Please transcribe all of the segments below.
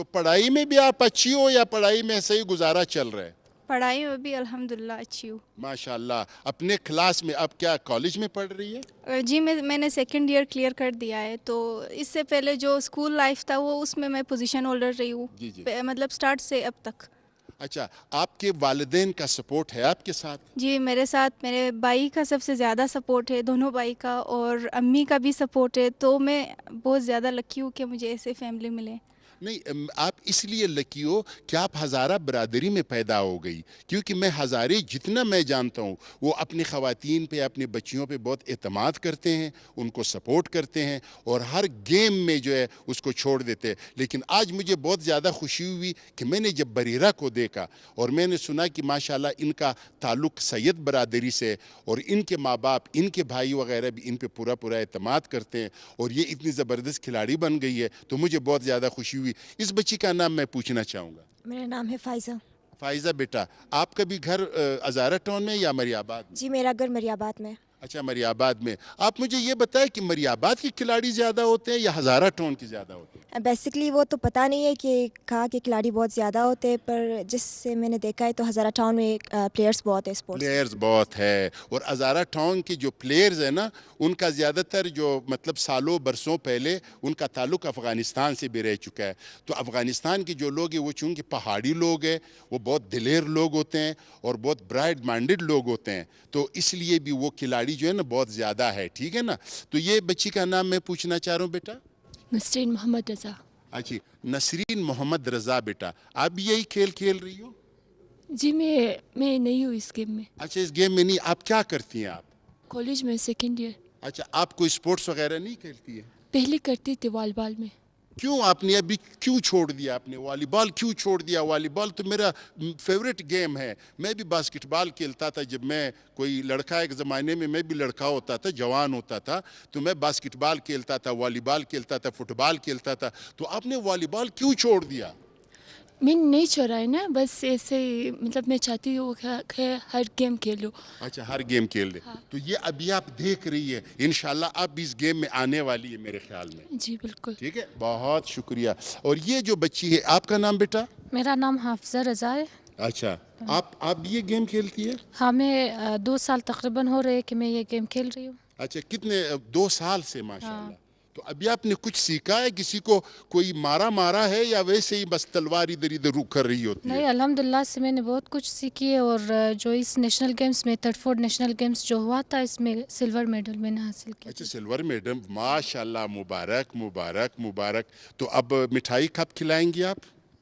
تو پڑھائی میں بھی آپ اچھی ہو یا پڑھائی میں ایسے ہی گزارا چل رہا ہے؟ پڑھائی میں بھی الحمدللہ اچھی ہوں. ماشاء اللہ. اپنے کلاس میں اب کیا کالج میں پڑھ رہی ہے؟ جی میں نے سیکنڈ ایئر کلیئر کر دیا ہے. تو اس سے پہلے جو اسکول لائف تھا وہ اس میں پوزیشن ہولڈر رہی ہوں. جی جی. مطلب سٹارٹ سے اب تک. اچھا, آپ کے والدین کا سپورٹ ہے آپ کے ساتھ؟ جی میرے ساتھ میرے بھائی کا سب سے زیادہ سپورٹ ہے, دونوں بھائی کا, اور امی کا بھی سپورٹ ہے. تو میں بہت زیادہ لکی ہوں کہ مجھے ایسے فیملی ملے. نہیں, آپ اس لیے لکی ہو کہ آپ ہزارہ برادری میں پیدا ہو گئی, کیونکہ میں ہزارے جتنا میں جانتا ہوں وہ اپنی خواتین پہ اپنے بچیوں پہ بہت اعتماد کرتے ہیں, ان کو سپورٹ کرتے ہیں اور ہر گیم میں جو ہے اس کو چھوڑ دیتے ہیں. لیکن آج مجھے بہت زیادہ خوشی ہوئی کہ میں نے جب بریرہ کو دیکھا اور میں نے سنا کہ ماشاءاللہ ان کا تعلق سید برادری سے, اور ان کے ماں باپ, ان کے بھائی وغیرہ بھی ان پہ پورا اعتماد کرتے ہیں, اور یہ اتنی زبردست کھلاڑی بن گئی ہے, تو مجھے بہت زیادہ خوشی ہوئی. اس بچی کا نام میں پوچھنا چاہوں گا. میرا نام ہے فائزہ. فائزہ بیٹا, آپ کا بھی گھر ہزارہ ٹاؤن میں یا مری آباد میں؟ جی میرا گھر مری آباد میں. اچھا, مری آباد میں. آپ مجھے یہ بتائیں کہ مری آباد کے کھلاڑی زیادہ ہوتے ہیں یا ہزارہ ٹاؤن کے زیادہ ہوتے ہیں؟ بیسکلی وہ تو پتہ نہیں ہے کہ کہاں کے کھلاڑی بہت زیادہ ہوتے ہیں, پر جس سے میں نے دیکھا ہے تو ہزارہ ٹاؤن میں پلیئرز بہت ہے, اسپورٹس پلیئرز بہت ہے, اور ہزارہ ٹاؤن کے جو پلیئرز ہیں نا ان کا زیادہ تر جو مطلب سالوں برسوں پہلے ان کا تعلق افغانستان سے بھی رہ چکا ہے. تو افغانستان کے جو لوگ ہیں وہ چونکہ پہاڑی لوگ ہیں, وہ بہت دلیر لوگ ہوتے ہیں اور بہت برائٹ مائنڈڈ لوگ ہوتے ہیں, تو اس لیے بھی وہ کھلاڑی جو ہے نا بہت زیادہ ہے. ٹھیک ہے نا. تو یہ بچی کا نام میں پوچھنا چاہ رہا ہوں بیٹا. نسرین محمد رضا. اچھی, نسرین محمد رضا بیٹا, آپ بھی یہی کھیل کھیل رہی ہو؟ جی میں نہیں ہوں اس گیم میں. اچھا, اس گیم میں نہیں. آپ کیا کرتی ہیں آپ؟ کالج میں سیکنڈ ایئر. اچھا, آپ کوئی اسپورٹس وغیرہ نہیں کھیلتی ہے؟ پہلے کرتی تھی والی بال میں. کیوں آپ نے ابھی کیوں چھوڑ دیا؟ آپ نے والی بال کیوں چھوڑ دیا؟ والی بال تو میرا فیوریٹ گیم ہے. میں بھی باسکٹ بال کھیلتا تھا جب میں کوئی لڑکا, ایک زمانے میں بھی لڑکا ہوتا تھا, جوان ہوتا تھا, تو میں باسکٹ بال کھیلتا تھا, والی بال کھیلتا تھا, فٹ بال کھیلتا تھا. تو آپ نے والی بال کیوں چھوڑ دیا؟ میں نہیں چھوڑا ہے نا, بس ایسے ہی, مطلب میں چاہتی ہوں کہ ہر گیم کھیلوں. اچھا, ہر گیم کھیل دے. تو یہ ابھی آپ دیکھ رہی ہے, انشاءاللہ آپ بھی اس گیم میں آنے والی ہے میرے خیال میں. جی بالکل. ٹھیک ہے, بہت شکریہ. اور یہ جو بچی ہے, آپ کا نام بیٹا؟ میرا نام حافظہ رضا ہے. اچھا, آپ بھی یہ گیم کھیلتی ہے؟ ہاں, میں 2 سال تقریباً ہو رہے کہ میں یہ گیم کھیل رہی ہوں. اچھا, کتنے 2 سال سے؟ ماشاءاللہ. تو ابھی آپ نے کچھ سیکھا ہے؟ کسی کو کوئی مارا ہے یا ویسے ہی بس تلوار ادھر ادھر رک کر رہی ہوتی ہے؟ نہیں, الحمدللہ سے میں نے بہت کچھ سیکھی ہے, اور جو اس نیشنل گیمز میں 34 نیشنل گیمز جو ہوا تھا اس میں سلور میڈل میں نے حاصل کیا. اچھا, سلور میڈل, ماشاءاللہ, مبارک مبارک مبارک. تو اب مٹھائی کب کھلائیں گی آپ؟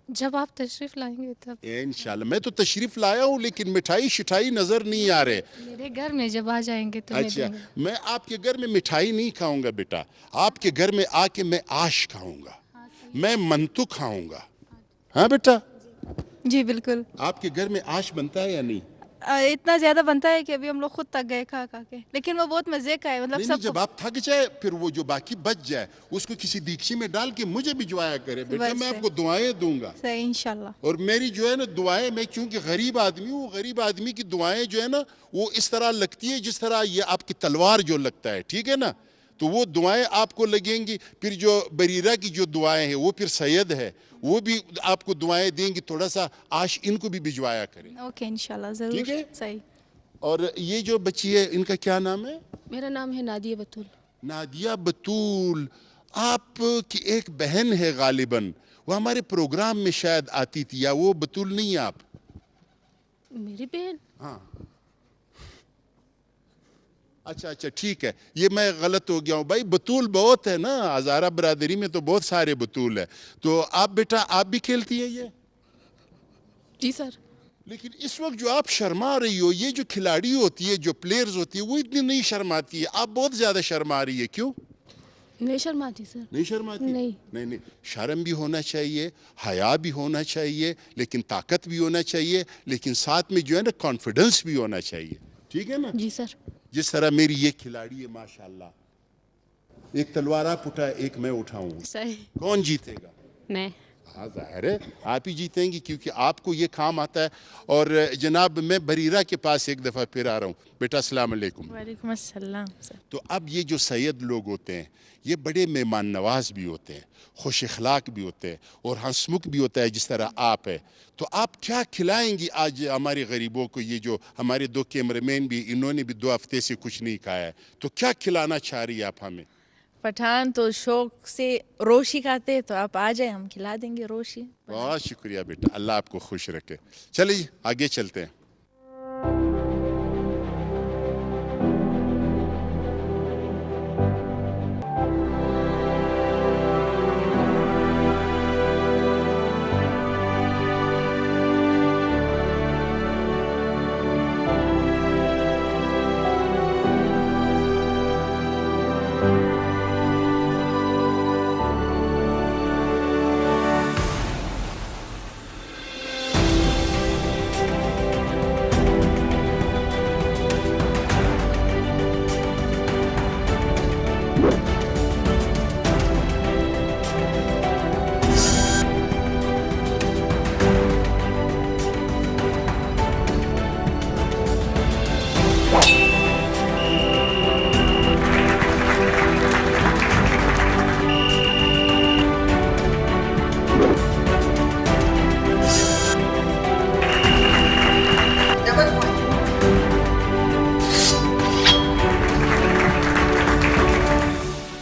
جب آپ تشریف لائیں گے تب. انشاءاللہ. میں تو تشریف لایا ہوں لیکن مٹھائی شٹائی نظر نہیں آ رہے. میرے گھر میں جب آ جائیں گے تو میں اچھا, دوں گا. میں آپ کے گھر میں مٹھائی نہیں کھاؤں گا بیٹا, آپ کے گھر میں آ کے میں آش کھاؤں گا, میں منتو کھاؤں گا. ہاں بیٹا, جی بالکل. آپ کے گھر میں آش بنتا ہے یا نہیں؟ اتنا زیادہ بنتا ہے کہ ابھی ہم لوگ خود تک گئے کھا کے, لیکن وہ بہت مزے کا ہے. مطلب نہیں, سب جب آپ تھک جائے پھر وہ جو باقی بچ جائے اس کو کسی دیگچی میں ڈال کے مجھے بھجوایا کرے بیٹا, میں آپ کو دعائیں دوں گا. صحیح, انشاءاللہ. اور میری جو ہے نا دعائیں, میں کیونکہ غریب آدمی ہوں, غریب آدمی کی دعائیں جو ہے نا وہ اس طرح لگتی ہے جس طرح یہ آپ کی تلوار جو لگتا ہے. ٹھیک ہے نا. تو وہ دعائیں آپ کو لگیں گی. پھر جو بریرہ کی جو دعائیں ہیں وہ پھر سید ہے, وہ بھی آپ کو دعائیں دیں گی. تھوڑا سا آش ان کو بھی بھجوایا کریں. اوکے, انشاءاللہ, ضرور. ٹھیک ہے. صحیح. اور یہ جو بچی ہے ان کا کیا نام ہے؟ میرا نام ہے نادیہ بطول. نادیہ بطول. آپ کی ایک بہن ہے غالباً, وہ ہمارے پروگرام میں شاید آتی تھی, یا وہ بطول نہیں آپ؟ میری بہن. ہاں, اچھا ٹھیک ہے, یہ میں غلط ہو گیا ہوں. بھائی بطول بہت ہے نا, ہزارہ برادری میں تو بہت سارے بطول ہیں. تو آپ بیٹا آپ بھی کھیلتی ہیں یہ؟ جی سر. لیکن اس وقت جو آپ شرما رہی ہو, یہ جو کھلاڑی ہوتی ہے, جو پلیئرز ہوتی ہے, وہ اتنی نہیں شرماتی ہے. آپ بہت زیادہ شرما رہی ہے, کیوں؟ نہیں شرماتی سر. نہیں شرماتی؟ نہیں. شرم بھی ہونا چاہیے, حیا بھی ہونا چاہیے, لیکن طاقت بھی ہونا چاہیے, لیکن ساتھ میں جو ہے نا کانفیڈنس بھی ہونا چاہیے. ٹھیک ہے نا. جی سر. جس طرح میری یہ کھلاڑی ہے ماشاءاللہ, ایک تلوار آپ اٹھائے, ایک میں اٹھاؤں, صحیح. کون جیتے گا؟ میں. ہاں ظاہر ہے آپ ہی جیتیں گی کیونکہ آپ کو یہ کام آتا ہے. اور جناب میں بریرہ کے پاس ایک دفعہ پھر آ رہا ہوں. بیٹا السلام علیکم. وعلیکم السلام سر. تو اب یہ جو سید لوگ ہوتے ہیں یہ بڑے مہمان نواز بھی ہوتے ہیں, خوش اخلاق بھی ہوتے ہیں اور ہنسمکھ بھی ہوتا ہے جس طرح آپ ہے. تو آپ کیا کھلائیں گی آج ہمارے غریبوں کو؟ یہ جو ہمارے 2 کیمرہ مین بھی انہوں نے بھی 2 ہفتے سے کچھ نہیں کھایا ہے, تو کیا کھلانا چاہ رہی ہے آپ ہمیں؟ پٹھان تو شوق سے روشی کھاتے ہیں, تو آپ آ جائیں, ہم کھلا دیں گے روشی. بہت شکریہ بیٹا, اللہ آپ کو خوش رکھے. چلیے آگے چلتے ہیں.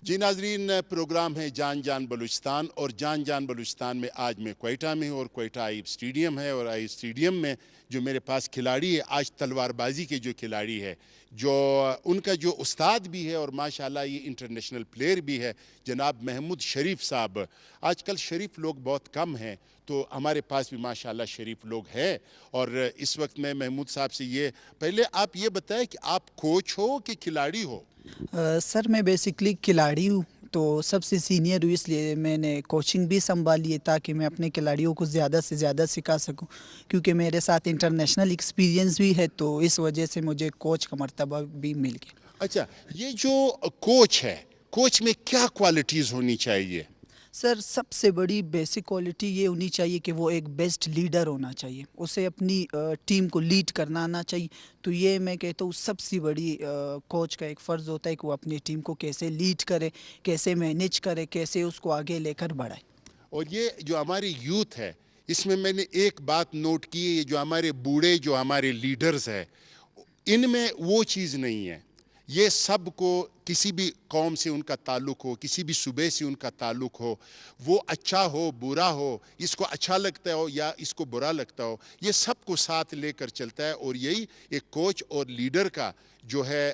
جی ناظرین, پروگرام ہے جان جان بلوچستان, اور جان جان بلوچستان میں آج میں کوئٹہ میں ہوں, اور کوئٹہ آئیب اسٹیڈیم ہے, اور آئیب اسٹیڈیم میں جو میرے پاس کھلاڑی ہے آج تلوار بازی کے جو کھلاڑی ہے, جو ان کا جو استاد بھی ہے اور ماشاءاللہ یہ انٹرنیشنل پلیئر بھی ہے, جناب محمود شریف صاحب. آج کل شریف لوگ بہت کم ہیں, تو ہمارے پاس بھی ماشاءاللہ شریف لوگ ہیں. اور اس وقت میں محمود صاحب سے یہ پہلے آپ یہ بتائیں کہ آپ کوچ ہو کہ کھلاڑی ہو؟ سر میں بیسکلی کھلاڑی ہوں, تو سب سے سینئر ہوں, اس لیے میں نے کوچنگ بھی سنبھالی ہے تاکہ میں اپنے کھلاڑیوں کو زیادہ سے زیادہ سکھا سکوں, کیونکہ میرے ساتھ انٹرنیشنل ایکسپیرینس بھی ہے, تو اس وجہ سے مجھے کوچ کا مرتبہ بھی مل گیا. اچھا, یہ جو کوچ ہے, کوچ میں کیا کوالٹیز ہونی چاہیے؟ سر سب سے بڑی بیسک کوالٹی یہ ہونی چاہیے کہ وہ ایک بیسٹ لیڈر ہونا چاہیے, اسے اپنی ٹیم کو لیڈ کرنا آنا چاہیے. تو یہ میں کہتا ہوں سب سے بڑی کوچ کا ایک فرض ہوتا ہے کہ وہ اپنی ٹیم کو کیسے لیڈ کرے, کیسے مینیج کرے, کیسے اس کو آگے لے کر بڑھائے. اور یہ جو ہماری یوتھ ہے اس میں نے ایک بات نوٹ کی ہے, یہ جو ہمارے بوڑھے جو ہمارے لیڈرز ہیں ان میں وہ چیز نہیں ہے. یہ سب کو کسی بھی قوم سے ان کا تعلق ہو, کسی بھی صوبے سے ان کا تعلق ہو, وہ اچھا ہو برا ہو, اس کو اچھا لگتا ہو یا اس کو برا لگتا ہو, یہ سب کو ساتھ لے کر چلتا ہے. اور یہی ایک کوچ اور لیڈر کا جو ہے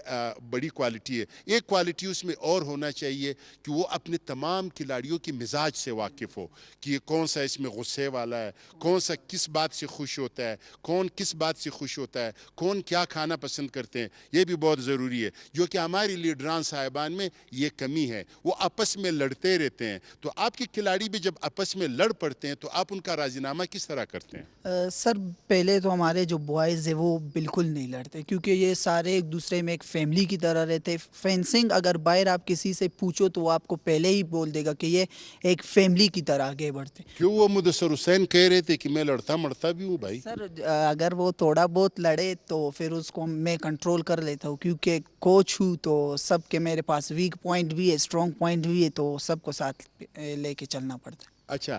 بڑی کوالٹی ہے. ایک کوالٹی اس میں اور ہونا چاہیے کہ وہ اپنے تمام کھلاڑیوں کی مزاج سے واقف ہو, کہ یہ کون سا اس میں غصے والا ہے, کون سا کس بات سے خوش ہوتا ہے, کون کس بات سے خوش ہوتا ہے, کون کیا کھانا پسند کرتے ہیں. یہ بھی بہت ضروری ہے, جو کہ ہماری لیڈران صاحبان میں یہ کمی ہے, وہ آپس میں لڑتے رہتے ہیں. تو آپ کے کھلاڑی بھی جب آپس میں لڑ پڑتے ہیں تو آپ ان کا راضی نامہ کس طرح کرتے ہیں؟ سر پہلے تو ہمارے جو بوائز ہیں وہ بالکل نہیں لڑتے, کیونکہ یہ سارے ایک دوسرے میں ایک فیملی کی طرح رہتے. فینسنگ اگر باہر آپ کسی سے پوچھو تو وہ آپ کو پہلے ہی بول دے گا کہ یہ ایک فیملی کی طرح آگے بڑھتے. کیوں وہ مدثر حسین کہہ رہے تھے کہ میں لڑتا مرتا بھی ہوں بھائی. سر اگر وہ تھوڑا بہت لڑے تو پھر اس کو میں کنٹرول کر لیتا ہوں, کیونکہ کوچ ہوں تو سب کے میرے پاس ویک پوائنٹ بھی ہے, اسٹرانگ پوائنٹ بھی ہے, تو سب کو ساتھ لے کے چلنا پڑتا ہے. اچھا,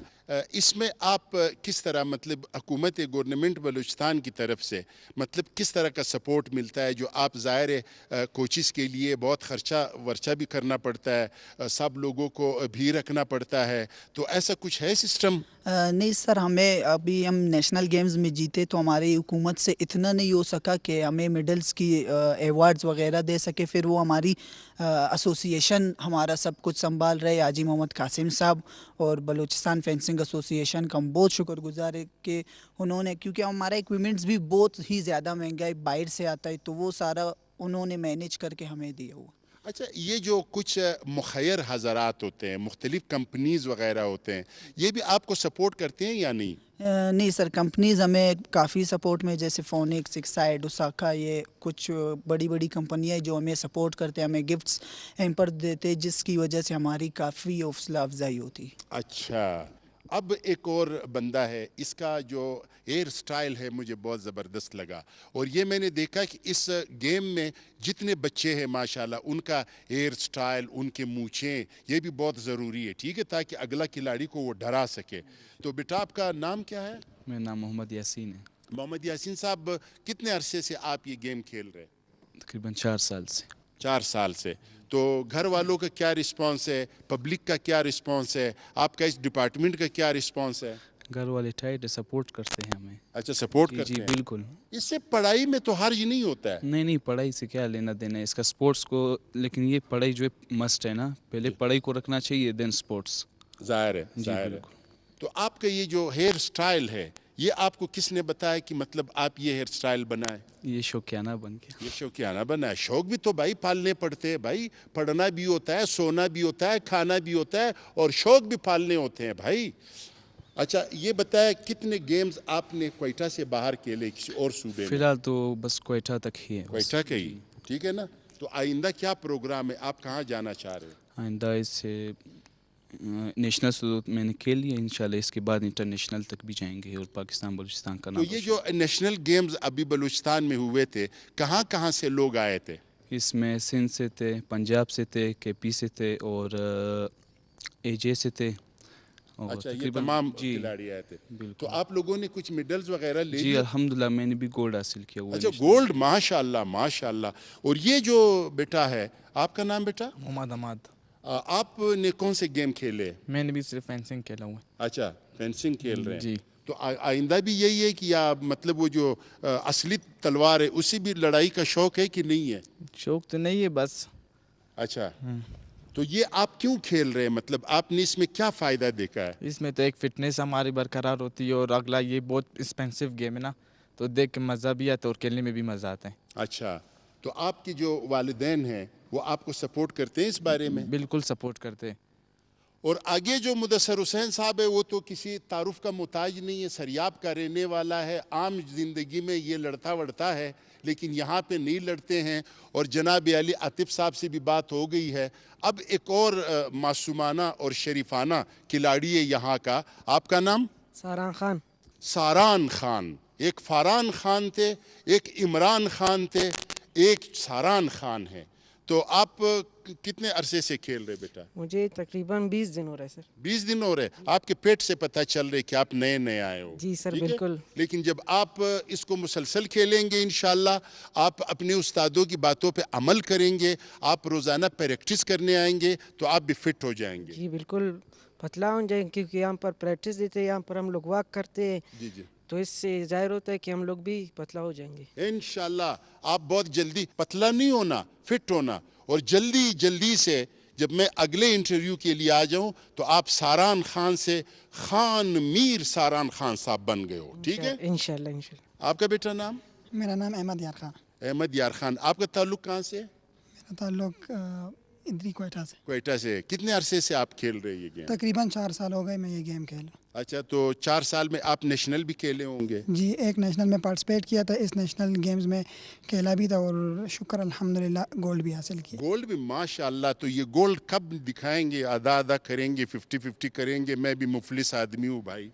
اس میں آپ کس طرح مطلب حکومت گورنمنٹ بلوچستان کی طرف سے مطلب کس طرح کا سپورٹ ملتا ہے؟ جو آپ ظاہر ہے کوچز کے لیے بہت خرچہ ورچہ بھی کرنا پڑتا ہے, سب لوگوں کو بھی رکھنا پڑتا ہے, تو ایسا کچھ ہے سسٹم؟ نہیں سر, ہمیں ابھی ہم نیشنل گیمز میں جیتے تو ہماری حکومت سے اتنا نہیں ہو سکا کہ ہمیں میڈلز کی ایوارڈز وغیرہ دے سکے. پھر وہ ہماری ایسوسیشن ہمارا سب کچھ سنبھال رہے حاجی محمد قاسم صاحب, اور بلوچستان فینسنگ ایسوسیشن کا ہم بہت شکر گزار ہے کہ انہوں نے, کیونکہ ہمارا ایکوپمنٹس بھی بہت ہی زیادہ مہنگا ہے, باہر سے آتا ہے, تو وہ سارا انہوں نے مینیج کر کے ہمیں دیا ہوا. اچھا, یہ جو کچھ مخیر حضرات ہوتے ہیں, مختلف کمپنیز وغیرہ ہوتے ہیں, یہ بھی آپ کو سپورٹ کرتے ہیں یا نہیں؟ نہیں سر, کمپنیز ہمیں کافی سپورٹ میں, جیسے فونکس, ایکسائڈ, اوساکا, یہ کچھ بڑی بڑی کمپنیاں جو ہمیں سپورٹ کرتے ہیں, ہمیں گفٹس ہیمپر دیتے, جس کی وجہ سے ہماری کافی حوصلہ افزائی ہوتی. اچھا, اب ایک اور بندہ ہے, اس کا جو ایئر سٹائل ہے مجھے بہت زبردست لگا, اور یہ میں نے دیکھا کہ اس گیم میں جتنے بچے ہیں ماشاءاللہ ان کا ایئر سٹائل, ان کے مونچھیں, یہ بھی بہت ضروری ہے, ٹھیک ہے, تاکہ اگلا کھلاڑی کو وہ ڈرا سکے. تو بیٹا آپ کا نام کیا ہے؟ میرا نام محمد یاسین ہے. محمد یاسین صاحب, کتنے عرصے سے آپ یہ گیم کھیل رہے ہیں؟ تقریباً 4 سال سے. 4 سال سے. تو گھر والوں کا کیا رسپانس ہے, پبلک کا کیا رسپانس ہے, آپ کا اس ڈپارٹمنٹ کا کیا رسپانس ہے؟ گھر والے ٹائٹ سپورٹ کرتے ہیں ہمیں. اچھا, سپورٹ کرتے جی ہیں. بالکل. اس سے پڑھائی میں تو حرج نہیں ہوتا ہے. نہیں, پڑھائی سے کیا لینا دینا ہے اس کا سپورٹس کو, لیکن یہ پڑھائی جو ہے مسٹ ہے نا, پہلے پڑھائی کو رکھنا چاہیے دین سپورٹس. ظاہر ہے, ظاہر ہے. تو آپ کا یہ جو ہیئر سٹائل ہے, یہ آپ کو کس نے بتایا کہ مطلب آپ یہ ہیئر سٹائل بنائیں؟ یہ شوقیانہ بن گیا. یہ شوقیانہ بنا ہے. شوق بھی تو بھائی پالنے پڑتے ہیں بھائی, پڑھنا بھی ہوتا ہے, سونا بھی ہوتا ہے, کھانا بھی ہوتا ہے, اور شوق بھی پالنے ہوتے ہیں بھائی. اچھا یہ بتایا کتنے گیمز آپ نے کوئٹہ سے باہر کھیلے کسی اور صوبے میں؟ فی الحال تو بس کوئٹہ تک ہی ہے. کوئٹہ کا ہی, ٹھیک ہے نا. تو آئندہ کیا پروگرام ہے, آپ کہاں جانا چاہ رہے ہیں؟ آئندہ اس سے نیشنل تو میں نے کھیل لیا, انشاءاللہ اس کے بعد انٹرنیشنل تک بھی جائیں گے, اور پاکستان بلوچستان کا نام. تو یہ جو نیشنل گیمز ابھی بلوچستان میں ہوئے تھے, کہاں کہاں سے لوگ آئے تھے؟ اس میں سندھ سے تھے, پنجاب سے تھے, کے پی سے تھے, اور اے جے سے تھے. اچھا, یہ تمام کھلاڑی آئے تھے. تو آپ لوگوں نے کچھ میڈلز وغیرہ لے لیے؟ جی الحمدللہ, میں نے بھی گولڈ حاصل کیا. اچھا, گولڈ, ماشاءاللہ ماشاءاللہ. اور یہ جو بیٹا ہے, آپ کا نام بیٹا؟ محمد حماد. آپ نے کون سے گیم کھیلے؟ میں نے بھی صرف فینسنگ کھیلا ہوا ہے. اچھا, فینسنگ کھیل رہے ہیں. جی. تو آئندہ بھی یہی ہے کہ یا مطلب وہ جو اصلی تلوار ہے اسی بھی لڑائی کا شوق ہے کہ نہیں ہے؟ شوق تو نہیں ہے بس. اچھا, تو یہ آپ کیوں کھیل رہے ہیں, مطلب آپ نے اس میں کیا فائدہ دیکھا ہے؟ اس میں تو ایک فٹنس ہماری برقرار ہوتی ہے, اور اگلا یہ بہت ایکسپینسو گیم ہے نا, تو دیکھ کے مزہ بھی آتا ہے اور کھیلنے میں بھی مزہ آتا ہے. اچھا, تو آپ کی جو والدین ہیں وہ آپ کو سپورٹ کرتے ہیں اس بارے میں؟ بالکل سپورٹ کرتے ہیں. اور آگے جو مدثر حسین صاحب ہے وہ تو کسی تعارف کا محتاج نہیں ہے, سریاب کا رہنے والا ہے, عام زندگی میں یہ لڑتا وڑتا ہے, لیکن یہاں پہ نہیں لڑتے ہیں. اور جناب علی عاطف صاحب سے بھی بات ہو گئی ہے. اب ایک اور معصومانہ اور شریفانہ کھلاڑی ہے یہاں کا, آپ کا نام؟ ساران خان. ساران خان. ایک فاران خان تھے, ایک عمران خان تھے, ایک ساران خان ہے. تو آپ کتنے عرصے سے کھیل رہے بیٹا؟ مجھے تقریباً 20 دن ہو رہے سر. 20 دن ہو رہے. آپ کے پیٹ سے پتہ چل رہے کہ آپ نئے نئے آئے ہو. جی سر بالکل. لیکن جب آپ اس کو مسلسل کھیلیں گے انشاءاللہ, آپ اپنے استادوں کی باتوں پہ عمل کریں گے, آپ روزانہ پریکٹس کرنے آئیں گے, تو آپ بھی فٹ ہو جائیں گے. جی بالکل پتلا ہو جائیں گے, کیونکہ یہاں پر پریکٹس دیتے ہیں, یہاں پر ہم لوگ واک کرتے ہیں. جی جی. تو اس سے ظاہر ہوتا ہے کہ ہم لوگ بھی پتلا ہو جائیں گے انشاءاللہ. آپ بہت جلدی, پتلا نہیں ہونا, فٹ ہونا, اور جلدی سے جب میں اگلے انٹرویو کے لیے آ جاؤں تو آپ ساران خان سے خان میر ساران خان صاحب بن گئے ہو, ٹھیک ہے انشاءاللہ. انشاءاللہ. آپ کا بیٹا نام؟ میرا نام احمد یار خان. احمد یار خان. آپ کا تعلق کہاں سے؟ میرا تعلق ادری کوئٹہ سے. کوئٹہ سے. کتنے عرصے سے آپ کھیل رہے یہ گیم؟ تقریباً 4 سال ہو گئے میں یہ گیم کھیل. اچھا, تو 4 سال میں آپ نیشنل بھی کھیلے ہوں گے؟ جی, ایک نیشنل میں پارٹیسپیٹ کیا تھا, اس نیشنل گیمز میں کھیلا بھی تھا, اور شکر الحمدللہ گولڈ بھی حاصل کیا. گولڈ بھی, ماشاءاللہ. تو یہ گولڈ کب دکھائیں گے؟ آدھا کریں گے, 50-50 کریں گے؟ میں بھی مفلس آدمی ہوں بھائی.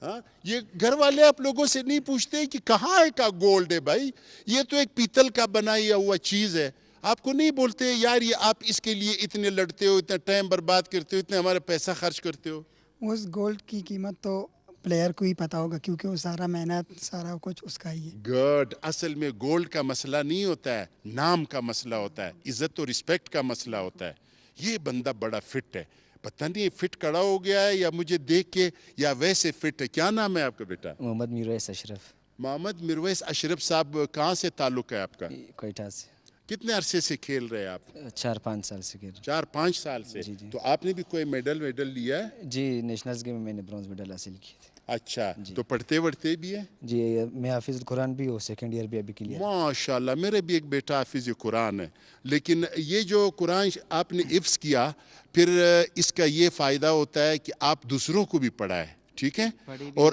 ہاں, یہ گھر والے آپ لوگوں سے نہیں پوچھتے کہ کہاں ہے کا گولڈ ہے بھائی؟ یہ تو ایک پیتل کا بنایا ہوا چیز ہے. آپ کو نہیں بولتے یار یہ آپ اس کے لیے اتنے لڑتے ہو, اتنا ٹائم برباد کرتے ہو, اتنے ہمارا پیسہ خرچ کرتے ہو؟ اس گولڈ کی قیمت تو پلیئر کو ہی پتا ہوگا, کیونکہ وہ سارا محنت سارا کچھ اس کا ہی ہے. گڈ. اصل میں گولڈ کا مسئلہ نہیں ہوتا ہے, نام کا مسئلہ ہوتا ہے, عزت و رسپیکٹ کا مسئلہ ہوتا ہے. یہ بندہ بڑا فٹ ہے, پتہ نہیں فٹ کڑا ہو گیا ہے یا مجھے دیکھ کے یا ویسے فٹ ہے. کیا نام ہے آپ کا بیٹا؟ محمد میرویس اشرف. محمد میرویس اشرف صاحب, کہاں سے تعلق ہے آپ کا؟ کوئٹہ سے. کتنے عرصے سے کھیل رہے ہیں آپ؟ 4-5 سال سے کھیل. 4-5 سال سے. جی جی. تو آپ نے بھی کوئی میڈل لیا ہے؟ جی, نیشنلز گیم میں میں نے برونز میڈل حاصل کیے تھے. اچھا, تو پڑھتے وڑھتے بھی ہے؟ جی, میں حافظ القرآن بھی ہوں, سیکنڈ ایئر بھی ابھی کلیئر. ماشاءاللہ. میرے بھی ایک بیٹا حافظ قرآن ہے, لیکن یہ جو قرآن آپ نے حفظ کیا, پھر اس کا یہ فائدہ ہوتا ہے کہ آپ دوسروں کو بھی پڑھائیں, ٹھیک ہے, اور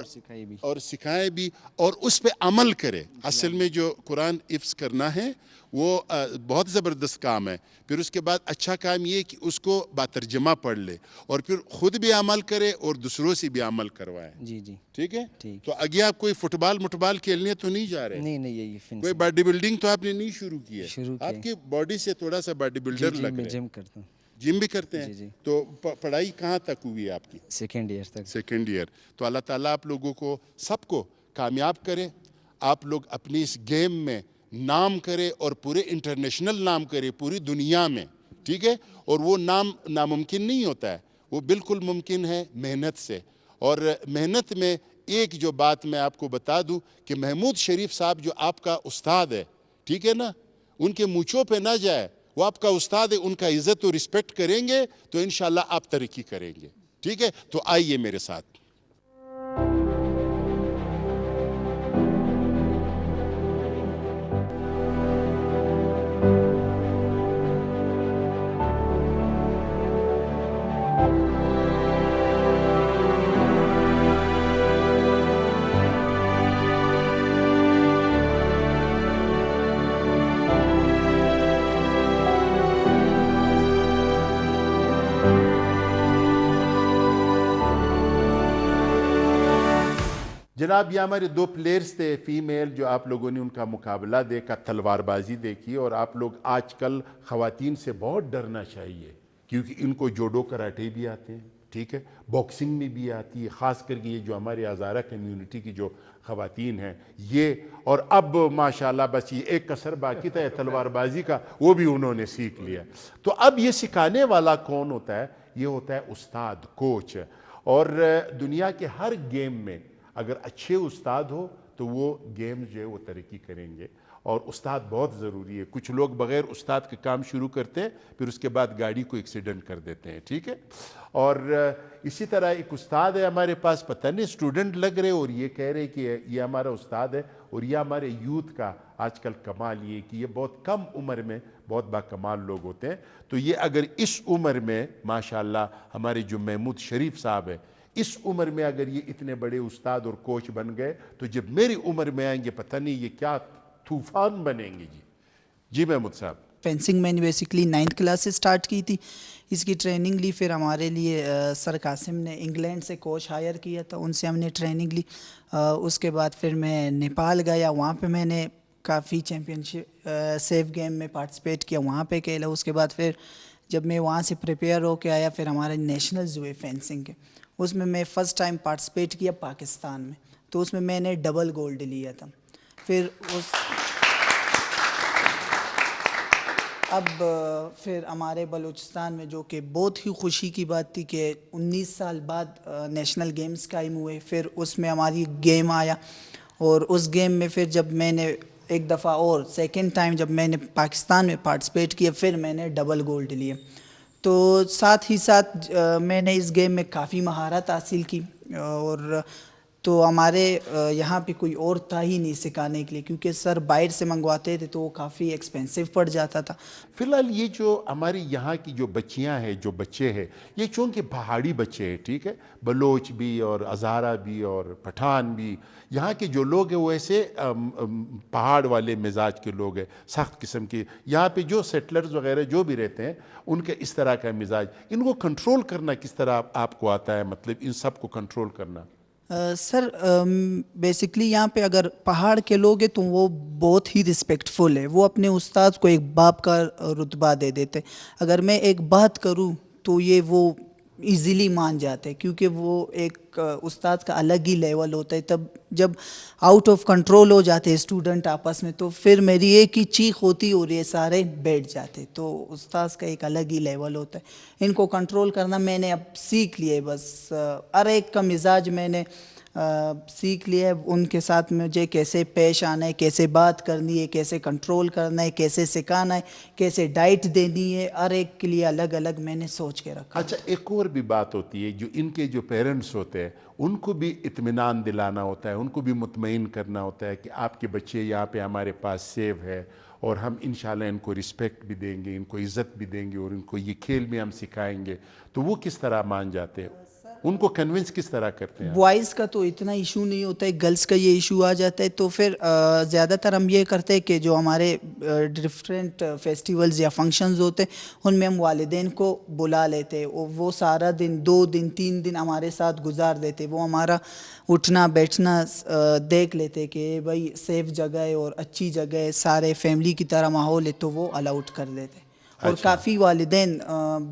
سکھائے بھی اور اس پہ عمل کرے. اصل میں جو قرآن حفظ کرنا ہے وہ بہت زبردست کام ہے. پھر اس کے بعد اچھا کام یہ کہ اس کو باترجمہ پڑھ لے اور پھر خود بھی عمل کرے اور دوسروں سے بھی عمل کروائے. جی جی ٹھیک ہے. تو آگے آپ کوئی فٹ بال کھیلنے تو نہیں جا رہے؟ نہیں یہی کوئی باڈی بلڈنگ تو آپ نے نہیں شروع کی ہے؟ آپ کی باڈی سے تھوڑا سا باڈی بلڈر لگ رہا ہے. جم کرتا ہوں. جم بھی کرتے ہیں؟ تو پڑھائی کہاں تک ہوئی ہے آپ کی؟ سیکنڈ ایئر تک. Second year. تو اللہ تعالیٰ آپ لوگوں کو سب کو کامیاب کرے. آپ لوگ اپنی اس گیم میں نام کرے اور پورے انٹرنیشنل نام کرے پوری دنیا میں. ٹھیک ہے. اور وہ نام ناممکن نہیں ہوتا ہے, وہ بالکل ممکن ہے محنت سے. اور محنت میں ایک جو بات میں آپ کو بتا دوں کہ محمود شریف صاحب جو آپ کا استاد ہے, ٹھیک ہے نا, ان کے مونچھوں پہ نہ جائے. وہ آپ کا استاد ہے, ان کا عزت و رسپیکٹ کریں گے تو انشاءاللہ آپ ترقی کریں گے. ٹھیک ہے. تو آئیے میرے ساتھ. جناب یہ ہمارے دو پلیئرز تھے فیمیل, جو آپ لوگوں نے ان کا مقابلہ دیکھا, تلوار بازی دیکھی. اور آپ لوگ آج کل خواتین سے بہت ڈرنا چاہیے کیونکہ ان کو جوڈو کراٹے بھی آتے ہیں, ٹھیک ہے, باکسنگ میں بھی آتی ہے, خاص کر کے یہ جو ہمارے ہزارہ کمیونٹی کی جو خواتین ہیں یہ. اور اب ماشاءاللہ بس یہ ایک کسر باقی تھا تلوار بازی کا, وہ بھی انہوں نے سیکھ لیا. تو اب یہ سکھانے والا کون ہوتا ہے؟ یہ ہوتا ہے استاد, کوچ. اور دنیا کے ہر گیم میں اگر اچھے استاد ہو تو وہ گیم جو ہے وہ ترقی کریں گے. اور استاد بہت ضروری ہے. کچھ لوگ بغیر استاد کے کام شروع کرتے ہیں, پھر اس کے بعد گاڑی کو ایکسیڈنٹ کر دیتے ہیں. ٹھیک ہے. اور اسی طرح ایک استاد ہے ہمارے پاس, پتہ نہیں اسٹوڈنٹ لگ رہے اور یہ کہہ رہے کہ یہ ہمارا استاد ہے. اور یہ ہمارے یوتھ کا آج کل کمال یہ کہ یہ بہت کم عمر میں بہت با کمال لوگ ہوتے ہیں. تو یہ اگر اس عمر میں ماشاءاللہ ہمارے جو محمود شریف صاحب ہے, اس عمر میں اگر یہ اتنے بڑے استاد اور کوچ بن گئے تو جب میری عمر میں آئیں گے پتہ نہیں یہ کیا طوفان بنیں گے. جی محمود صاحب. فینسنگ میں نے بیسکلی 9th کلاس سے سٹارٹ کی تھی. اس کی ٹریننگ لی. پھر ہمارے لیے سر قاسم نے انگلینڈ سے کوچ ہائر کیا تھا, ان سے ہم نے ٹریننگ لی. اس کے بعد پھر میں نیپال گیا, وہاں پہ میں نے کافی چیمپئن شپ سیف گیم میں پارٹیسپیٹ کیا, وہاں پہ کھیلا. اس کے بعد پھر جب میں وہاں سے پریپیئر ہو کے آیا, پھر ہمارے نیشنلز ہوئے فینسنگ کے, اس میں فرسٹ ٹائم پارٹیسپیٹ کیا پاکستان میں. تو اس میں نے ڈبل گولڈ لیا تھا. پھر پھر ہمارے بلوچستان میں, جو کہ بہت ہی خوشی کی بات تھی کہ 19 سال بعد نیشنل گیمز قائم ہوئے. پھر اس میں ہماری گیم آیا, اور اس گیم میں پھر جب میں نے ایک دفعہ اور سیکنڈ ٹائم جب میں نے پاکستان میں پارٹیسپیٹ کیا, پھر میں نے ڈبل گولڈ لیا. تو ساتھ ہی ساتھ میں نے اس گیم میں کافی مہارت حاصل کی. اور تو ہمارے یہاں پہ کوئی اور تھا ہی نہیں سکھانے کے لیے, کیونکہ سر باہر سے منگواتے تھے تو وہ کافی ایکسپینسو پڑ جاتا تھا. فی الحال یہ جو ہماری یہاں کی جو بچیاں ہیں, جو بچے ہیں, یہ چونکہ پہاڑی بچے ہیں, ٹھیک ہے, بلوچ بھی اور ہزارہ بھی اور پٹھان بھی, یہاں کے جو لوگ ہیں وہ ایسے پہاڑ والے مزاج کے لوگ ہیں, سخت قسم کے. یہاں پہ جو سیٹلرز وغیرہ جو بھی رہتے ہیں ان کے اس طرح کا مزاج. ان کو کنٹرول کرنا کس طرح آپ کو آتا ہے, مطلب ان سب کو کنٹرول کرنا؟ سر بیسکلی یہاں پہ اگر پہاڑ کے لوگ ہیں تو وہ بہت ہی رسپیکٹفل ہے. وہ اپنے استاد کو ایک باپ کا رتبہ دے دیتے. اگر میں ایک بات کروں تو یہ وہ ایزیلی مان جاتے, کیونکہ وہ ایک استاد کا الگ ہی لیول ہوتا ہے. تب جب آؤٹ آف کنٹرول ہو جاتے اسٹوڈنٹ آپس میں, تو پھر میری ایک ہی چیخ ہوتی اور یہ سارے بیٹھ جاتے. تو استاد کا ایک الگ ہی لیول ہوتا ہے. ان کو کنٹرول کرنا میں نے اب سیکھ لیے. بس ہر ایک کا مزاج میں نے سیکھ لیا ہے. ان کے ساتھ مجھے کیسے پیش آنا ہے, کیسے بات کرنی ہے, کیسے کنٹرول کرنا ہے, کیسے سکھانا ہے, کیسے ڈائٹ دینی ہے, ہر ایک کے لیے الگ الگ میں نے سوچ کے رکھا. اچھا, ایک اور بھی بات ہوتی ہے, جو ان کے جو پیرنٹس ہوتے ہیں ان کو بھی اطمینان دلانا ہوتا ہے, ان کو بھی مطمئن کرنا ہوتا ہے کہ آپ کے بچے یہاں پہ ہمارے پاس سیو ہے, اور ہم انشاءاللہ ان کو رسپیکٹ بھی دیں گے, ان کو عزت بھی دیں گے, اور ان کو یہ کھیل بھی ہم سکھائیں گے. تو وہ کس طرح مان جاتے ہیں؟ سر ان کو کنونس کس طرح کرتے ہیں؟ بوائز کا تو اتنا ایشو نہیں ہوتا ہے, گرلس کا یہ ایشو آ جاتا ہے, تو پھر زیادہ تر ہم یہ کرتے ہیں کہ جو ہمارے ڈفرینٹ فیسٹیولز یا فنکشنز ہوتے ہیں ان میں ہم والدین کو بلا لیتے, وہ سارا دن 2 دن 3 دن ہمارے ساتھ گزار دیتے, وہ ہمارا اٹھنا بیٹھنا دیکھ لیتے کہ بھائی سیف جگہ ہے اور اچھی جگہ ہے, سارے فیملی کی طرح ماحول ہے, تو وہ الاؤٹ کر دیتے. اور کافی والدین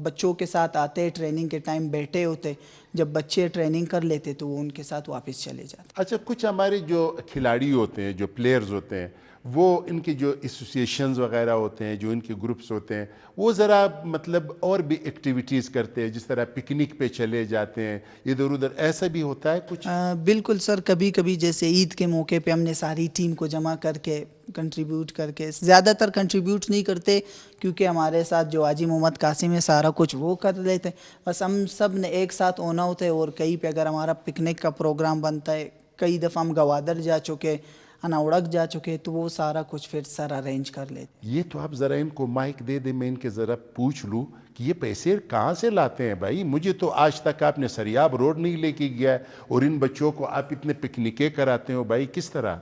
بچوں کے ساتھ آتے, ٹریننگ کے ٹائم بیٹھے ہوتے, جب بچے ٹریننگ کر لیتے تو وہ ان کے ساتھ واپس چلے جاتے. اچھا, کچھ ہمارے جو کھلاڑی ہوتے ہیں, جو پلیئرز ہوتے ہیں, وہ ان کے جو ایسوسیشنز وغیرہ ہوتے ہیں, جو ان کے گروپس ہوتے ہیں, وہ ذرا مطلب اور بھی ایکٹیویٹیز کرتے ہیں, جس طرح پکنک پہ چلے جاتے ہیں ادھر ادھر, ایسا بھی ہوتا ہے کچھ؟ بالکل سر, کبھی کبھی جیسے عید کے موقع پہ ہم نے ساری ٹیم کو جمع کر کے کنٹریبیوٹ کر کے, زیادہ تر کنٹریبیوٹ نہیں کرتے کیونکہ ہمارے ساتھ جو حاجی محمد قاسم ہے سارا کچھ وہ کر لیتے, بس ہم سب نے ایک ساتھ ہونا ہوتا ہے. اور کہیں پہ اگر ہمارا پکنک کا پروگرام بنتا ہے, کئی دفعہ ہم گوادر جا چکے, اناوڑک جا چکے, تو وہ سارا کچھ پھر سر ارینج کر لیتے. یہ تو آپ ذرا ان کو مائک دے دیں, میں ان کے ذرا پوچھ لوں کہ یہ پیسے کہاں سے لاتے ہیں بھائی؟ مجھے تو آج تک آپ نے سریاب روڈ نہیں لے کے گیا ہے, اور ان بچوں کو آپ اتنے پکنکیں کراتے ہو بھائی, کس طرح؟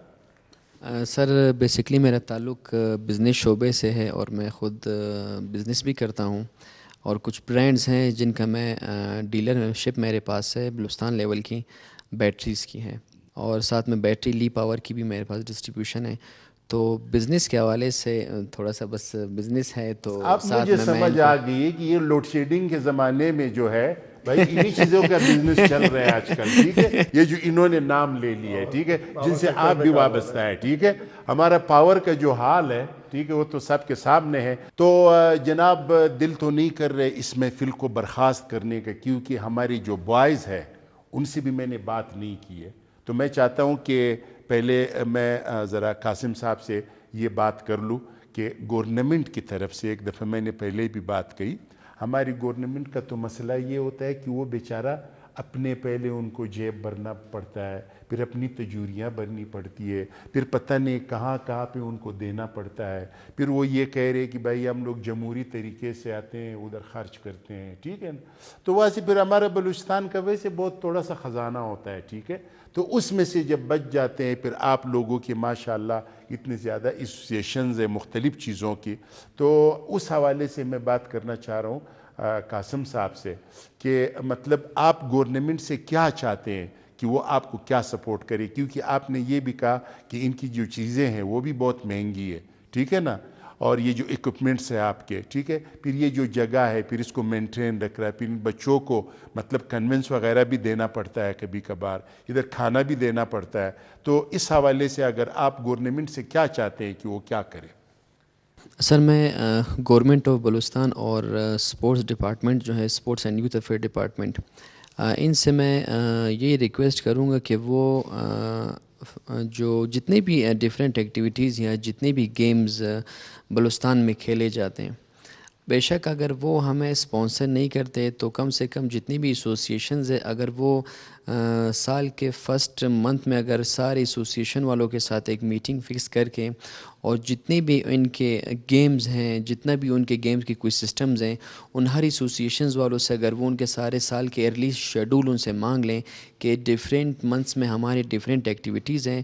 سر بیسکلی میرا تعلق بزنس شعبے سے ہے, اور میں خود بزنس بھی کرتا ہوں, اور کچھ برانڈز ہیں جن کا میں ڈیلرشپ میرے پاس ہے بلوچستان لیول کی بیٹریز کی ہے, اور ساتھ میں بیٹری لی پاور کی بھی میرے پاس ڈسٹریبیوشن ہے. تو بزنس کے حوالے سے تھوڑا سا بس بزنس ہے, تو آپ مجھے سمجھ آ گئی کہ یہ لوڈ شیڈنگ کے زمانے میں جو ہے بھائی انہی چیزوں کا بزنس چل رہا ہے آج کل, ٹھیک ہے, یہ جو انہوں نے نام لے لیا ہے, ٹھیک ہے, جن سے آپ بھی وابستہ ہے, ٹھیک ہے. ہمارا پاور کا جو حال ہے, ٹھیک ہے, وہ تو سب کے سامنے ہے. تو جناب دل تو نہیں کر رہے اس محفل کو برخاست کرنے کا, کیونکہ ہماری جو بوائز ہے ان سے بھی میں نے بات نہیں کی ہے. تو میں چاہتا ہوں کہ پہلے میں ذرا قاسم صاحب سے یہ بات کر لوں کہ گورنمنٹ کی طرف سے, ایک دفعہ میں نے پہلے بھی بات کہی, ہماری گورنمنٹ کا تو مسئلہ یہ ہوتا ہے کہ وہ بیچارہ اپنے پہلے ان کو جیب بھرنا پڑتا ہے, پھر اپنی تجوریاں بھرنی پڑتی ہے, پھر پتہ نہیں کہاں کہاں پہ ان کو دینا پڑتا ہے, پھر وہ یہ کہہ رہے کہ بھائی ہم لوگ جمہوری طریقے سے آتے ہیں ادھر خرچ کرتے ہیں, ٹھیک ہے. تو ویسے پھر ہمارا بلوچستان کا ویسے بہت تھوڑا سا خزانہ ہوتا ہے, ٹھیک ہے, تو اس میں سے جب بچ جاتے ہیں, پھر آپ لوگوں کے ماشاءاللہ اتنے زیادہ ایسوسیشنز ہیں مختلف چیزوں کی. تو اس حوالے سے میں بات کرنا چاہ رہا ہوں قاسم صاحب سے کہ مطلب آپ گورنمنٹ سے کیا چاہتے ہیں کہ وہ آپ کو کیا سپورٹ کرے, کیونکہ آپ نے یہ بھی کہا کہ ان کی جو چیزیں ہیں وہ بھی بہت مہنگی ہے, ٹھیک ہے نا, اور یہ جو ایکوپمنٹس ہیں آپ کے, ٹھیک ہے, پھر یہ جو جگہ ہے, پھر اس کو مینٹین رکھ رہا ہے, پھر بچوں کو مطلب کنونس وغیرہ بھی دینا پڑتا ہے, کبھی کبھار ادھر کھانا بھی دینا پڑتا ہے. تو اس حوالے سے اگر آپ گورنمنٹ سے کیا چاہتے ہیں کہ وہ کیا کرے؟ سر میں گورنمنٹ آف بلوچستان اور سپورٹس ڈپارٹمنٹ جو ہے, sports and youth affair department, ان سے میں یہ ریکویسٹ کروں گا کہ وہ جو جتنے بھی ڈفرینٹ ایکٹیویٹیز یا جتنے بھی گیمز بلوچستان میں کھیلے جاتے ہیں, بے شک اگر وہ ہمیں اسپانسر نہیں کرتے تو کم سے کم جتنی بھی ایسوسیشنز ہے, اگر وہ سال کے فرسٹ منتھ میں اگر سارے ایسوسیشن والوں کے ساتھ ایک میٹنگ فکس کر کے, اور جتنے بھی ان کے گیمز ہیں, جتنا بھی ان کے گیمز کے کوئی سسٹمز ہیں, ان ہر ایسوسیشنز والوں سے اگر وہ ان کے سارے سال کے ارلی شیڈول ان سے مانگ لیں کہ ڈفرینٹ منتھس میں ہمارے ڈفرینٹ ایکٹیویٹیز ہیں,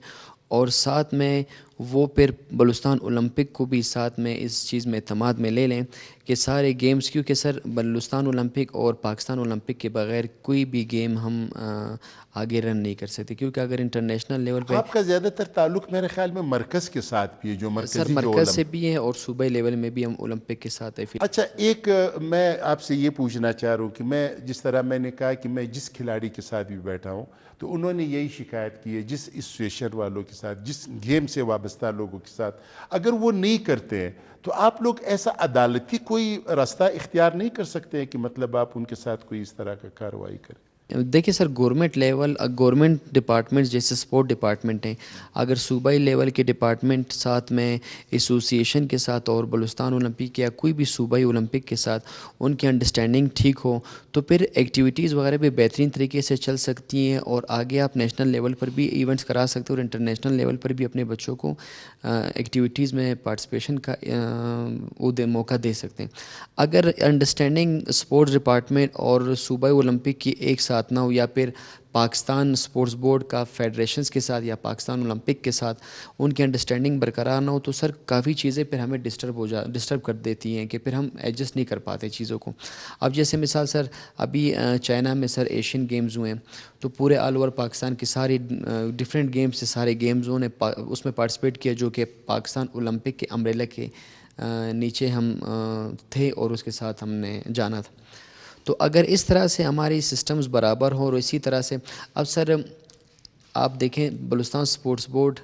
اور ساتھ میں وہ پھر بلوچستان اولمپک کو بھی ساتھ میں اس چیز میں اعتماد میں لے لیں کہ سارے گیمز, کیونکہ سر بلوچستان اولمپک اور پاکستان اولمپک کے بغیر کوئی بھی گیم ہم آگے رن نہیں کر سکتے, کیونکہ اگر انٹرنیشنل لیول پہ آپ کا زیادہ تر تعلق میرے خیال میں مرکز کے ساتھ بھی ہے, جو سر مرکز سے بھی ہے اور صوبائی لیول میں بھی ہم اولمپک کے ساتھ ہے. اچھا, ایک میں آپ سے یہ پوچھنا چاہ رہا ہوں کہ میں جس طرح میں نے کہا کہ میں جس کھلاڑی کے ساتھ بھی بیٹھا ہوں تو انہوں نے یہی شکایت کی ہے, جس ایسوسیشن والوں کے ساتھ, جس گیم سے وابستہ لوگوں کے ساتھ, اگر وہ نہیں کرتے ہیں تو آپ لوگ ایسا عدالتی کوئی راستہ اختیار نہیں کر سکتے ہیں کہ مطلب آپ ان کے ساتھ کوئی اس طرح کا کارروائی کریں؟ دیکھیں سر, گورنمنٹ لیول, گورنمنٹ ڈپارٹمنٹ جیسے سپورٹ ڈپارٹمنٹ ہیں, اگر صوبائی لیول کے ڈپارٹمنٹ ساتھ میں ایسوسیشن کے ساتھ اور بلوچستان اولمپک یا کوئی بھی صوبائی اولمپک کے ساتھ ان کی انڈرسٹینڈنگ ٹھیک ہو تو پھر ایکٹیویٹیز وغیرہ بھی بہترین طریقے سے چل سکتی ہیں, اور آگے آپ نیشنل لیول پر بھی ایونٹس کرا سکتے ہیں, اور انٹرنیشنل لیول پر بھی اپنے بچوں کو ایکٹیویٹیز میں پارٹیسپیشن کا موقع دے سکتے ہیں. اگر انڈرسٹینڈنگ سپورٹس ڈپارٹمنٹ اور صوبائی اولمپک کی ایک ساتھ ساتھ نہ ہو یا پھر پاکستان سپورٹس بورڈ کا فیڈریشنز کے ساتھ یا پاکستان اولمپک کے ساتھ ان کی انڈرسٹینڈنگ برقرار نہ ہو تو سر کافی چیزیں پھر ہمیں ڈسٹرب کر دیتی ہیں کہ پھر ہم ایڈجسٹ نہیں کر پاتے چیزوں کو. اب جیسے مثال سر ابھی چائنا میں سر ایشین گیمز ہوئے ہیں تو پورے آل اوور پاکستان کی ساری ڈفرینٹ گیمز سے سارے گیمزوں نے اس میں پارٹیسپیٹ کیا جو کہ پاکستان اولمپک کے امبریلا کے نیچے ہم تھے اور اس کے ساتھ ہم نے جانا تھا. تو اگر اس طرح سے ہماری سسٹمز برابر ہوں اور اسی طرح سے اب سر آپ دیکھیں بلوچستان سپورٹس بورڈ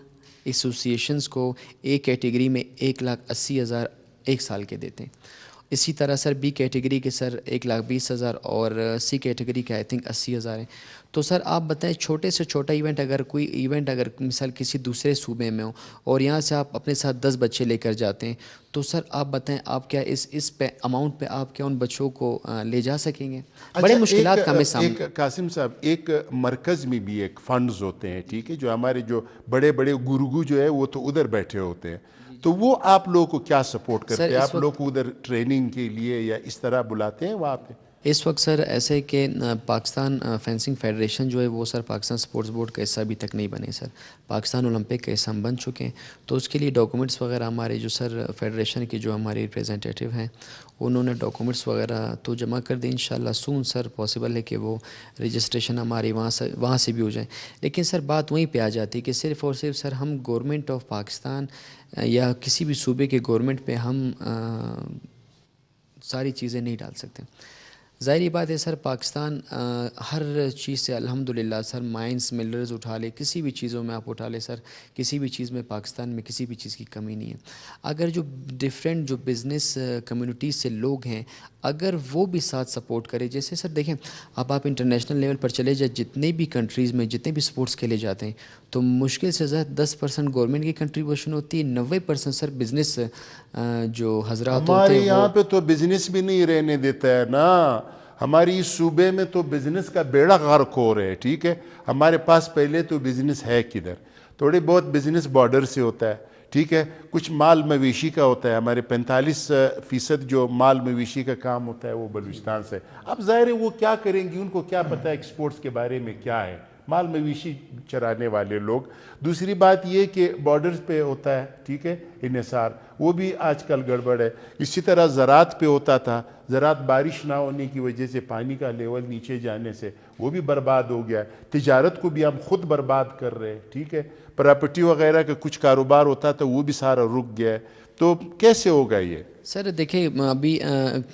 ایسوسیشنز کو اے کیٹیگری میں 1,80,000 ایک سال کے دیتے ہیں. اسی طرح سر بی کیٹیگری کے سر 1,20,000 اور سی کیٹیگری کے آئی تھنک 80,000 ہیں. تو سر آپ بتائیں چھوٹے سے چھوٹا ایونٹ اگر کوئی ایونٹ اگر مثال کسی دوسرے صوبے میں ہو اور یہاں سے آپ اپنے ساتھ 10 بچے لے کر جاتے ہیں تو سر آپ بتائیں آپ کیا اس پہ اماؤنٹ پہ آپ کیا ان بچوں کو لے جا سکیں گے؟ بڑے مشکلات کا ہمیں سامنا. قاسم صاحب ایک مرکز میں بھی ایک فنڈز ہوتے ہیں ٹھیک ہے جو ہمارے جو بڑے بڑے گرگو جو ہے وہ تو ادھر بیٹھے ہوتے ہیں تو وہ آپ لوگوں کو کیا سپورٹ کرتے ہیں؟ آپ لوگ کو ادھر ٹریننگ کے لیے یا اس طرح بلاتے ہیں وہاں پہ؟ اس وقت سر ایسے کہ پاکستان فینسنگ فیڈریشن جو ہے وہ سر پاکستان سپورٹس بورڈ کا حصہ ابھی تک نہیں بنے سر. پاکستان اولمپک کا حصہ ہم بن چکے ہیں تو اس کے لیے ڈاکومنٹس وغیرہ ہمارے جو سر فیڈریشن کے جو ہمارے ریپریزنٹیٹیو ہیں انہوں نے ڈاکومنٹس وغیرہ تو جمع کر دیں. انشاءاللہ سون سر پاسبل ہے کہ وہ رجسٹریشن ہماری وہاں سے بھی ہو جائیں. لیکن سر بات وہیں پہ آ جاتی ہے کہ صرف اور صرف سر ہم گورنمنٹ آف پاکستان یا کسی بھی صوبے کے گورنمنٹ پہ ہم ساری چیزیں نہیں ڈال سکتے. ظاہری بات ہے سر پاکستان ہر چیز سے الحمدللہ سر مائنس منرلز اٹھا لے کسی بھی چیزوں میں آپ اٹھا لے سر کسی بھی چیز میں پاکستان میں کسی بھی چیز کی کمی نہیں ہے. اگر جو ڈفرینٹ جو بزنس کمیونٹیز سے لوگ ہیں اگر وہ بھی ساتھ سپورٹ کرے جیسے سر دیکھیں اب آپ انٹرنیشنل لیول پر چلے جائیں جتنے بھی کنٹریز میں جتنے بھی سپورٹس کھیلے جاتے ہیں تو مشکل سے زیادہ 10% گورنمنٹ کی کنٹریبیوشن ہوتی ہے 90% سر بزنس جو حضرات ہوتے ہیں. ہمارے یہاں پہ تو بزنس بھی نہیں رہنے دیتا ہے نا. ہماری اس صوبے میں تو بزنس کا بیڑا غرق ہو رہا ہے ٹھیک ہے. ہمارے پاس پہلے تو بزنس ہے کدھر تھوڑی بہت بزنس بارڈر سے ہوتا ہے ٹھیک ہے. کچھ مال مویشی کا ہوتا ہے ہمارے 45% جو مال مویشی کا کام ہوتا ہے وہ بلوچستان سے. اب ظاہر ہے وہ کیا کریں گی ان کو کیا پتہ ہے ایکسپورٹس کے بارے میں کیا ہے مال مویشی چرانے والے لوگ. دوسری بات یہ کہ بارڈرز پہ ہوتا ہے ٹھیک ہے انحصار وہ بھی آج کل گڑبڑ ہے. اسی طرح زراعت پہ ہوتا تھا زراعت بارش نہ ہونے کی وجہ سے پانی کا لیول نیچے جانے سے وہ بھی برباد ہو گیا. تجارت کو بھی ہم خود برباد کر رہے ہیں ٹھیک ہے. پراپرٹی وغیرہ کا کچھ کاروبار ہوتا تھا وہ بھی سارا رک گیا ہے. تو کیسے ہوگا یہ؟ سر دیکھیں ابھی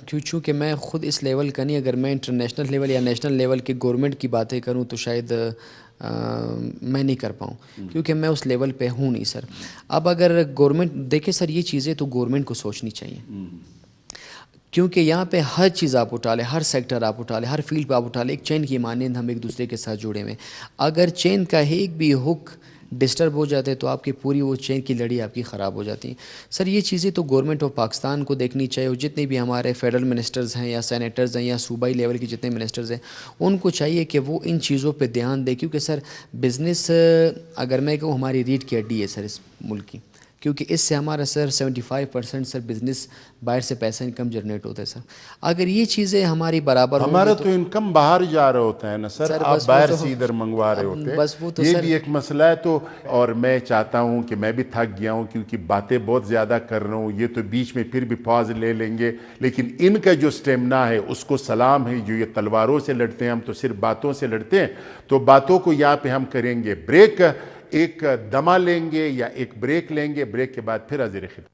چونکہ میں خود اس لیول کا نہیں اگر میں انٹرنیشنل لیول یا نیشنل لیول کے گورنمنٹ کی باتیں کروں تو شاید میں نہیں کر پاؤں کیونکہ میں اس لیول پہ ہوں نہیں سر. اب اگر گورنمنٹ دیکھیں سر یہ چیزیں تو گورنمنٹ کو سوچنی چاہیے کیونکہ یہاں پہ ہر چیز آپ اٹھا لیں ہر سیکٹر آپ اٹھا لیں ہر فیلڈ پہ آپ اٹھا لیں ایک چین کی مانند ہم ایک دوسرے کے ساتھ جڑے ہوئے. اگر چین کا ایک بھی ہک ڈسٹرب ہو جاتے تو آپ کی پوری وہ چین کی لڑی آپ کی خراب ہو جاتی ہیں. سر یہ چیزیں تو گورنمنٹ آف پاکستان کو دیکھنی چاہیے اور جتنے بھی ہمارے فیڈرل منسٹرز ہیں یا سینیٹرز ہیں یا صوبائی لیول کے جتنے منسٹرز ہیں ان کو چاہیے کہ وہ ان چیزوں پہ دھیان دیں کیونکہ سر بزنس اگر میں کہوں ہماری ریڑھ کی ہڈی ہے سر اس ملک کی کیونکہ اس سے ہمارا سر 75% سر بزنس باہر سے پیسہ انکم جنریٹ ہوتا ہے سر. اگر یہ چیزیں ہماری برابر ہوں ہمارا تو انکم باہر جا رہا ہوتا ہے نا سر آپ باہر سے ادھر منگوا رہے ہوتے ہیں یہ بھی ایک مسئلہ ہے. تو اور میں چاہتا ہوں کہ میں بھی تھک گیا ہوں کیونکہ باتیں بہت زیادہ کر رہا ہوں. یہ تو بیچ میں پھر بھی پاز لے لیں گے لیکن ان کا جو سٹیمنا ہے اس کو سلام ہے. جو یہ تلواروں سے لڑتے ہیں ہم تو صرف باتوں سے لڑتے ہیں. تو باتوں کو یہاں پہ ہم کریں گے بریک ایک دمہ لیں گے یا ایک بریک لیں گے. بریک کے بعد پھر حاضر خدمت.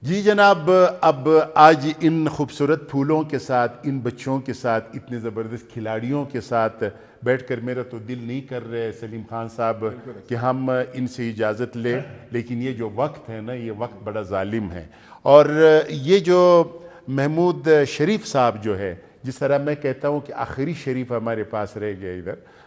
جی جناب اب آج ان خوبصورت پھولوں کے ساتھ ان بچوں کے ساتھ اتنے زبردست کھلاڑیوں کے ساتھ بیٹھ کر میرا تو دل نہیں کر رہے سلیم خان صاحب کہ ہم ان سے اجازت لیں لیکن یہ جو وقت ہے نا یہ وقت بڑا ظالم ہے. اور یہ جو محمود شریف صاحب جو ہے جس طرح میں کہتا ہوں کہ آخری شریف ہمارے پاس رہ گیا ادھر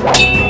What?